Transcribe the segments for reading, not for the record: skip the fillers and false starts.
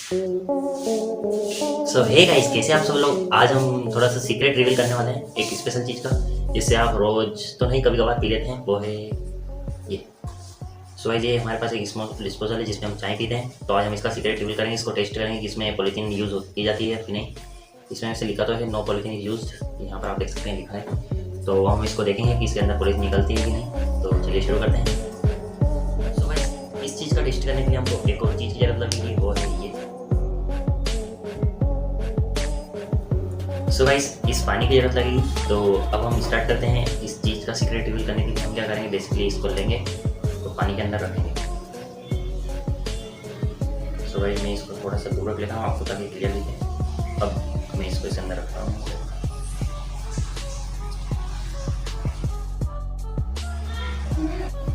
सो hey guys, कैसे आप सब लोग। आज हम थोड़ा सा सीक्रेट रिवील करने वाले हैं एक स्पेशल चीज़ का, जिससे आप रोज तो नहीं कभी कभार पी लेते हैं, वो है ये। सो गाइस, ये हमारे पास एक स्मॉल डिस्पोजल है जिसमें हम चाय पीते हैं। तो आज हम इसका सीक्रेट रिवील करेंगे, इसको टेस्ट करेंगे कि इसमें पॉलीथीन यूज़ की जाती है कि नहीं। इसमें से लिखा तो है नो पॉलीथीन इज यूज, यहाँ पर आप देख सकते हैं लिखा है। तो हम इसको देखेंगे कि इसके अंदर पॉलीथीन निकलती है कि नहीं। तो चलिए शुरू करते हैं। सो गाइस, इस चीज़ का टेस्ट करने के लिए हमको एक और चीज़ की जरूरत लगेगी, वो है ये। सो गाइस, इस पानी की जरूरत लगेगी। तो अब हम स्टार्ट करते हैं इस चीज़ का सीक्रेट रिवील करने के लिए। हम क्या करेंगे, बेसिकली इसको लेंगे तो पानी के अंदर रखेंगे। सो गाइस, मैं इसको थोड़ा सा दूर रख लेता हूँ आपको ताकि क्लियर दिखे। अब मैं इसको इसके अंदर रखता हूँ।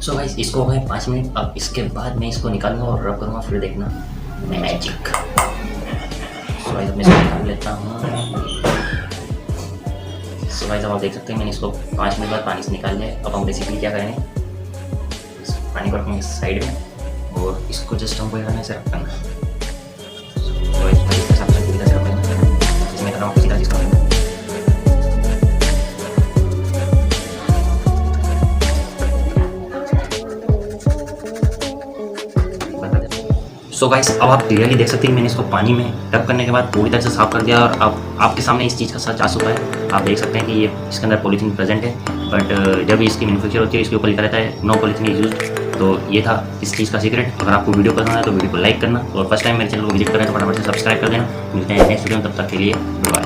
सो गाइस, इसको हो गए 5 मिनट। अब इसके बाद मैं इसको निकालूंगा और रब करूँगा, फिर देखना मैजिक। सो गाइस, मैं इसको निकाल लेता हूँ। सो गाइस, अब आप देख सकते हैं मैंने इसको 5 मिनट बाद पानी से निकाल लिया। अब हम बेसिकली क्या करेंगे, इस पानी को रखेंगे साइड में और इसको जस्ट हमको यहाँ से रखना है। सो गाइस, इस हिसाब से पूरी तरह से रखेंगे। इसमें कर रहा हूँ किसी तरह चीज़ का। सो गाइस, अब आप क्लियरली देख सकते हैं मैंने इसको पानी में डब करने के बाद पूरी तरह से साफ कर दिया और अब आपके सामने इस चीज़ का सच आ चुका है। आप देख सकते हैं कि ये इसके अंदर पॉलीथीन प्रेजेंट है, बट जब इसकी मैन्युफैक्चर होती है इसके ऊपर लिखा रहता है नो पॉलीथीन इज यूज्ड। तो ये था इस चीज़ का सीक्रेट। अगर आपको वीडियो पसंद आया तो वीडियो को लाइक करना और फर्स्ट टाइम मेरे चैनल को विजिट करें तो फटाफट से सब्सक्राइब कर देना। मिलते हैं नेक्स्ट वीडियो में, तब तक के लिए बाय।